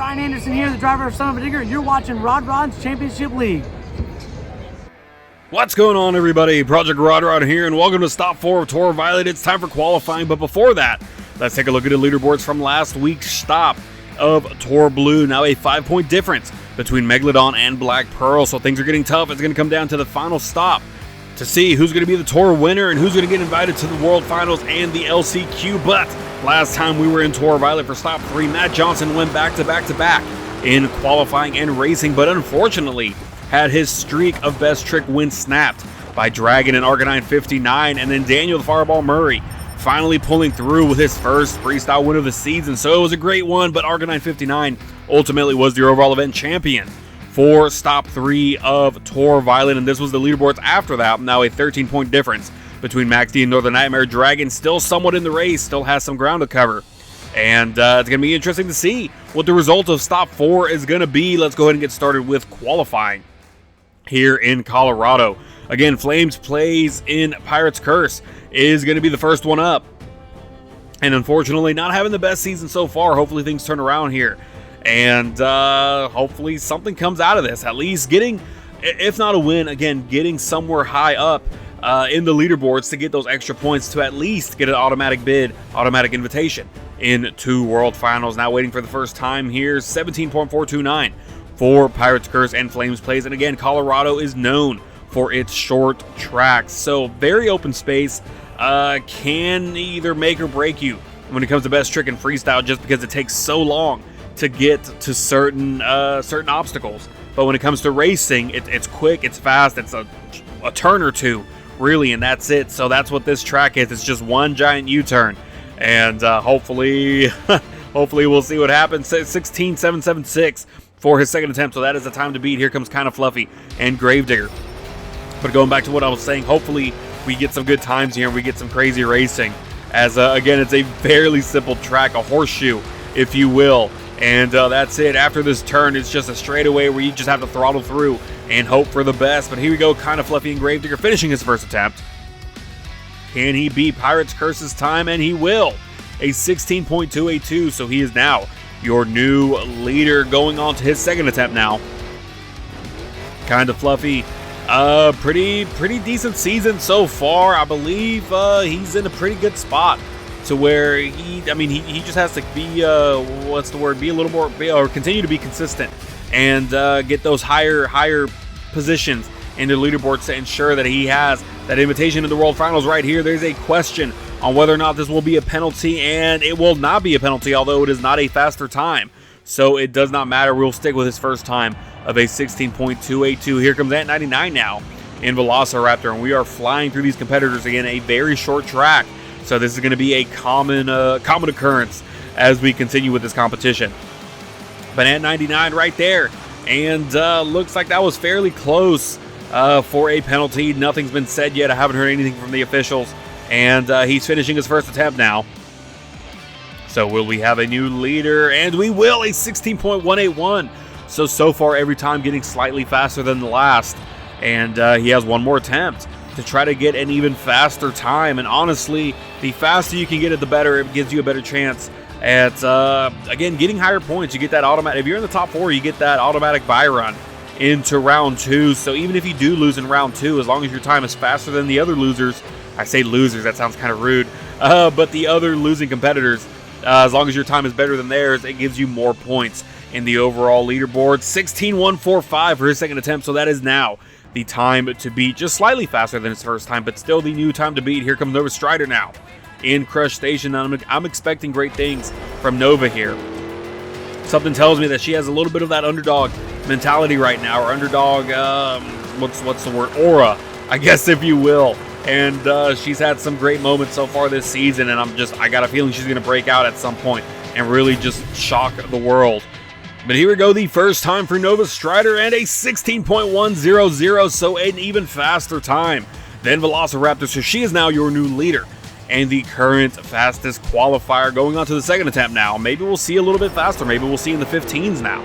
Ryan Anderson here, the driver of Son of a Digger, and you're watching Rod Rod's Championship League. What's going on, everybody? Project Rod here, and welcome to Stop 4 of Tour Violet. It's time for qualifying, but before that, let's take a look at the leaderboards from last week's stop of Tour Blue. Now a 5-point difference between Megalodon and Black Pearl, so things are getting tough. It's going to come down to the final stop to see who's going to be the Tour winner and who's going to get invited to the World Finals and the LCQ. But last time we were in Tour Violet for Stop 3, Matt Johnson went back-to-back in qualifying and racing, but unfortunately had his streak of best trick wins snapped by Dragon and Arcanine 59, and then Daniel the Fireball Murray finally pulling through with his first freestyle win of the season. So it was a great one, but Arcanine 59 ultimately was the overall event champion for Stop 3 of Tour Violet, and this was the leaderboards after that. Now a 13-point difference between Max D and Northern Nightmare. Dragon still somewhat in the race, still has some ground to cover, and it's going to be interesting to see what the result of Stop 4 is going to be. Let's go ahead and get started with qualifying here in Colorado. Again, Flames plays in Pirate's Curse is going to be the first one up, and unfortunately not having the best season so far. Hopefully things turn around here, and hopefully something comes out of this, at least getting, if not a win, again getting somewhere high up in the leaderboards to get those extra points to at least get an automatic bid, automatic invitation into World Finals. Now waiting for the first time here, 17.429 for Pirate's Curse and Flames plays. And again, Colorado is known for its short tracks, so very open space, can either make or break you when it comes to best trick and freestyle, just because it takes so long to get to certain obstacles. But when it comes to racing, it's quick, it's fast, it's a turn or two really, and that's it. So that's what this track is. It's just one giant U-turn, and hopefully hopefully we'll see what happens. 16.776 for his second attempt, so that is the time to beat. Here comes Kinda Fluffy and Gravedigger. But going back to what I was saying, hopefully we get some good times here and we get some crazy racing, as again, it's a fairly simple track, a horseshoe if you will, and that's it. After this turn, it's just a straightaway where you just have to throttle through and hope for the best. But here we go, Kinda Fluffy and Gravedigger finishing his first attempt. Can he beat Pirate's Curse's time? And he will. A 16.282, so he is now your new leader, going on to his second attempt now. Kinda Fluffy, pretty decent season so far. I believe he's in a pretty good spot to where he just has to be be a little more, or continue to be consistent and get those higher positions in the leaderboards to ensure that he has that invitation to the World Finals. Right here, there's a question on whether or not this will be a penalty, and it will not be a penalty, although it is not a faster time, so it does not matter. We'll stick with his first time of a 16.282. Here comes Ant 99 now in Velociraptor, and we are flying through these competitors again. A very short track, so this is going to be a common occurrence as we continue with this competition. But Ant 99 right there, and looks like that was fairly close for a penalty. Nothing's been said yet. I haven't heard anything from the officials, and he's finishing his first attempt now. So will we have a new leader? And we will, a 16.181. So far every time getting slightly faster than the last, and he has one more attempt to try to get an even faster time. And honestly, the faster you can get it, the better. It gives you a better chance at again getting higher points. You get that automatic, if you're in the top 4, you get that automatic buy run into round 2. So even if you do lose in round 2, as long as your time is faster than the other losers, I say losers, that sounds kind of rude, but the other losing competitors, as long as your time is better than theirs, it gives you more points in the overall leaderboard. 16.145 for his second attempt, so that is now the time to beat, just slightly faster than his first time, but still the new time to beat. Here comes Nova Strider now in Crush Station. I'm expecting great things from Nova here. Something tells me that she has a little bit of that underdog mentality right now, or underdog, what's the word, aura, I guess, if you will. And she's had some great moments so far this season, and I got a feeling she's going to break out at some point and really just shock the world. But here we go, the first time for Nova Strider, and a 16.100, so an even faster time than Velociraptor. So she is now your new leader and the current fastest qualifier, going on to the second attempt now. Maybe we'll see a little bit faster. Maybe we'll see in the 15s now.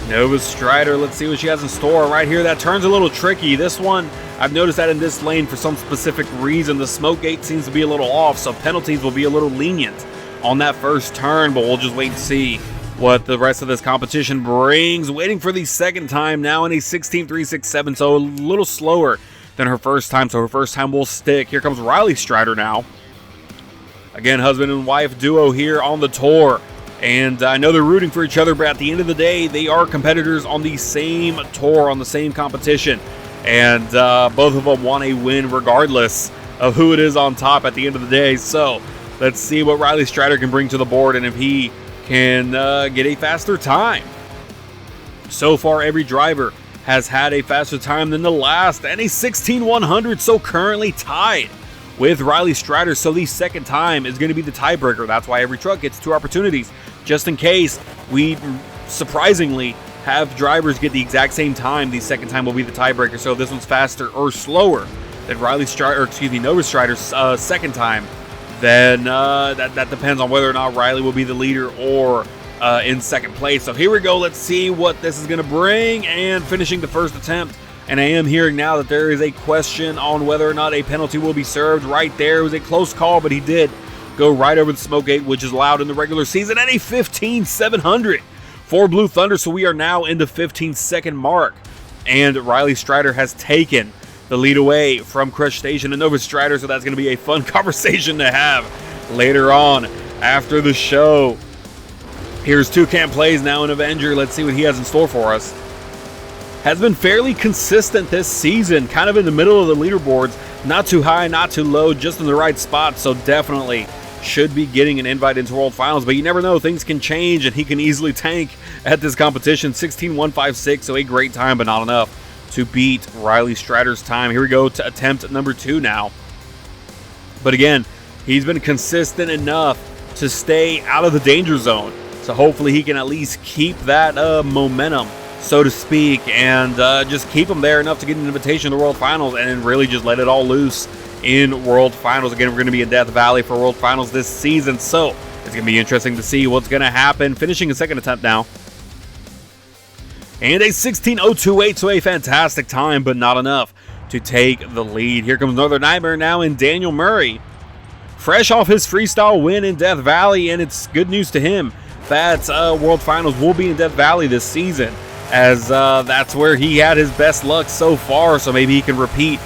Nova Strider, let's see what she has in store. Right here, that turn's a little tricky. This one, I've noticed that in this lane, for some specific reason, the smoke gate seems to be a little off, so penalties will be a little lenient on that first turn, but we'll just wait and see what the rest of this competition brings. Waiting for the second time now in a 16.367, so a little slower than her first time, so her first time will stick. Here comes Riley Strider now. Again, husband and wife duo here on the tour. And I know they're rooting for each other, but at the end of the day, they are competitors on the same tour, on the same competition. And both of them want a win regardless of who it is on top at the end of the day. So let's see what Riley Strider can bring to the board and if he can get a faster time. So far, every driver has had a faster time than the last, and a 16.100, so currently tied with Riley Strider. So the second time is going to be the tiebreaker. That's why every truck gets 2 opportunities, just in case we surprisingly have drivers get the exact same time. The second time will be the tiebreaker. So if this one's faster or slower than Riley Strider, or excuse me, Nova Strider's second time, then that depends on whether or not Riley will be the leader or in second place. So here we go. Let's see what this is going to bring. And finishing the first attempt. And I am hearing now that there is a question on whether or not a penalty will be served right there. It was a close call, but he did go right over the smoke gate, which is allowed in the regular season, and a 15.700 for Blue Thunder. So we are now in the 15-second mark. And Riley Strider has taken the lead away from Crush Station and Nova Strider. So that's going to be a fun conversation to have later on after the show. Here's Toucan Plays now in Avenger. Let's see what he has in store for us. Has been fairly consistent this season, kind of in the middle of the leaderboards. Not too high, not too low, just in the right spot. So definitely should be getting an invite into World Finals. But you never know, things can change, and he can easily tank at this competition. 16.156, so a great time, but not enough to beat Riley Strider's time. Here we go to attempt number 2 now. But again, he's been consistent enough to stay out of the danger zone. So hopefully he can at least keep that momentum, so to speak, and just keep him there enough to get an invitation to the World Finals and then really just let it all loose in World Finals. Again, we're going to be in Death Valley for World Finals this season, so it's going to be interesting to see what's going to happen. Finishing a second attempt now. And a 16.028, so a fantastic time, but not enough to take the lead. Here comes Northern Nightmare now in Daniel Murray. Fresh off his freestyle win in Death Valley, and it's good news to him that World Finals will be in Death Valley this season, as that's where he had his best luck so far, so maybe he can repeat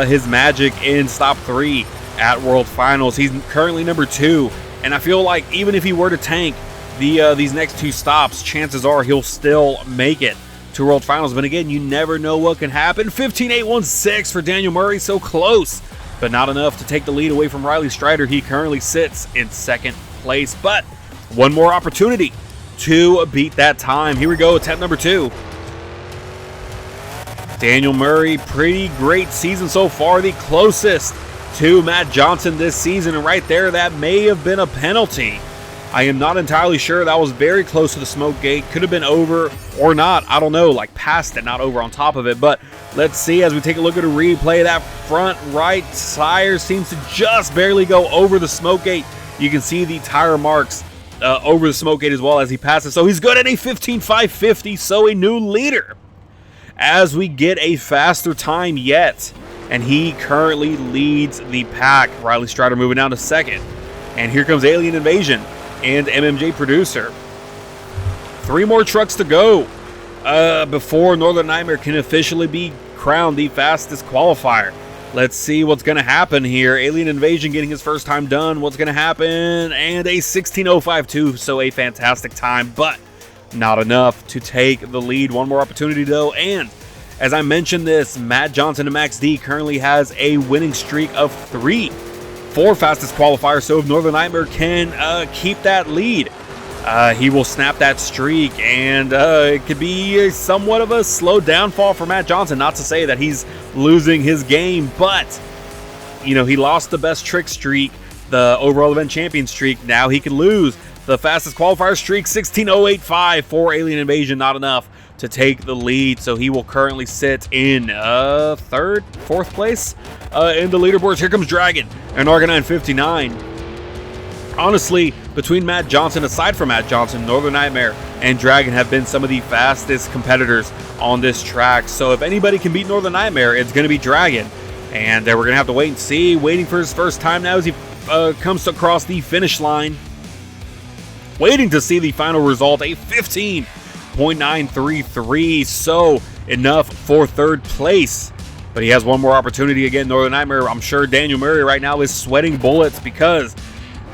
his magic in Stop 3 at World Finals. He's currently number 2, and I feel like even if he were to tank these next 2 stops, chances are he'll still make it to World Finals. But again, you never know what can happen. 15.816 for Daniel Murray, so close, but not enough to take the lead away from Riley Strider. He currently sits in second place, but one more opportunity to beat that time. Here we go, attempt number 2. Daniel Murray, pretty great season so far, the closest to Matt Johnson this season, and right there, that may have been a penalty. I am not entirely sure. That was very close to the smoke gate. Could have been over or not. I don't know, like past it, not over on top of it. But let's see as we take a look at a replay. That front right tire seems to just barely go over the smoke gate. You can see the tire marks over the smoke gate as well as he passes. So he's good at a 15.550, so a new leader as we get a faster time yet. And he currently leads the pack. Riley Strider moving down to second. And here comes Alien Invasion and MMJ Producer. 3 more trucks to go before Northern Nightmare can officially be crowned the fastest qualifier. Let's see what's going to happen here. Alien Invasion getting his first time done. What's going to happen? And a 16.052, so a fantastic time, but not enough to take the lead. One more opportunity though, and as I mentioned this, Matt Johnson and Max D currently has a winning streak of 3 for fastest qualifier. So if Northern Nightmare can keep that lead, he will snap that streak, and it could be somewhat of a slow downfall for Matt Johnson. Not to say that he's losing his game, but you know, he lost the best trick streak, the overall event champion streak. Now he can lose the fastest qualifier streak. 16.085 for Alien Invasion, not enough to take the lead, so he will currently sit in 3rd, 4th place in the leaderboards. Here comes Dragon and Argonine 59. Honestly, between Matt Johnson, aside from Matt Johnson, Northern Nightmare and Dragon have been some of the fastest competitors on this track. So if anybody can beat Northern Nightmare, it's going to be Dragon. And we're going to have to wait and see. Waiting for his first time now as he comes across the finish line. waiting to see the final result, a 15.933, so enough for third place. But he has one more opportunity again, Northern Nightmare. I'm sure Daniel Murray right now is sweating bullets because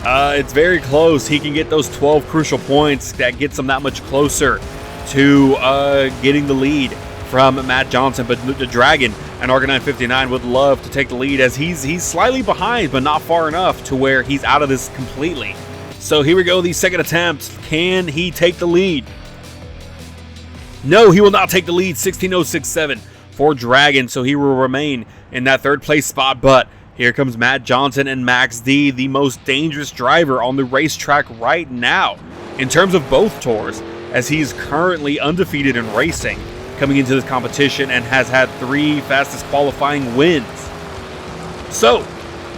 it's very close. He can get those 12 crucial points that gets him that much closer to getting the lead from Matt Johnson. But the Dragon and Arcanine 59 would love to take the lead, as he's slightly behind, but not far enough to where he's out of this completely. So here we go, the second attempt. Can he take the lead? No, he will not take the lead. 16.067 for Dragon, so he will remain in that third place spot. But here comes Matt Johnson and Max D, the most dangerous driver on the racetrack right now in terms of both tours, as he's currently undefeated in racing coming into this competition and has had 3 fastest qualifying wins. So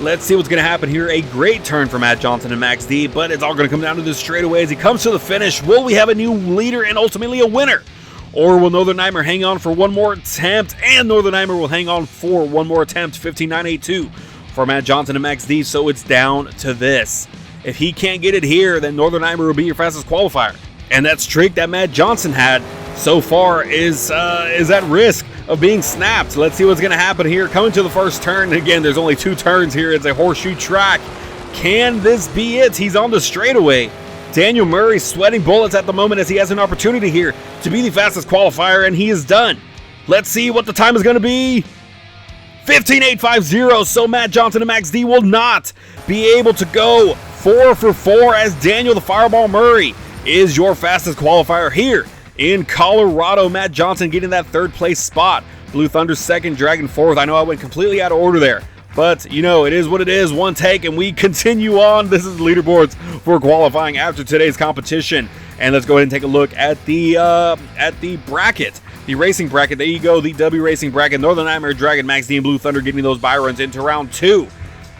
let's see what's going to happen here. A great turn for Matt Johnson and Max D, but it's all going to come down to this straightaway as he comes to the finish. Will we have a new leader and ultimately a winner? Or will Northern Nightmare hang on for one more attempt, and Northern Nightmare will hang on for one more attempt? 15.982 for Matt Johnson and Max D, so it's down to this. If he can't get it here, then Northern Nightmare will be your fastest qualifier. And that streak that Matt Johnson had so far is at risk of being snapped. Let's see what's going to happen here. Coming to the first turn. Again, there's only 2 turns here. It's a horseshoe track. Can this be it? He's on the straightaway. Daniel Murray sweating bullets at the moment as he has an opportunity here to be the fastest qualifier, and he is done. Let's see what the time is going to be. 15.850, so Matt Johnson and Max D will not be able to go 4 for 4 as Daniel the Fireball Murray is your fastest qualifier here in Colorado. Matt Johnson getting that third place spot. Blue Thunder second, Dragon fourth. I know I went completely out of order there, but you know, it is what it is. One take and we continue on. This is the leaderboards for qualifying after today's competition. And let's go ahead and take a look at the bracket. The racing bracket. There you go, the W Racing bracket. Northern Nightmare, Dragon, Max D, and Blue Thunder getting those bye runs into round 2.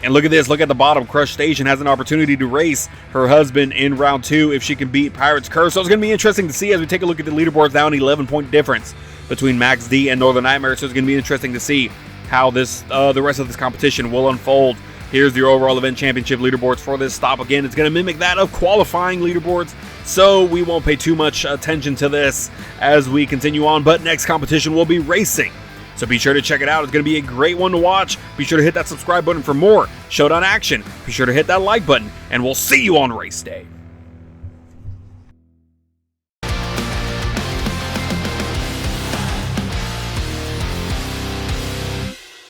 And look at this, look at the bottom. Crush Station has an opportunity to race her husband in round 2 if she can beat Pirate's Curse. So it's going to be interesting to see as we take a look at the leaderboards. Down 11-point difference between Max D and Northern Nightmare. So it's going to be interesting to see how this the rest of this competition will unfold. Here's your overall event championship leaderboards for this stop. Again, it's going to mimic that of qualifying leaderboards, so we won't pay too much attention to this as we continue on. But next competition will be racing. So be sure to check it out. It's going to be a great one to watch. Be sure to hit that subscribe button for more Showdown action. Be sure to hit that like button, and we'll see you on race day.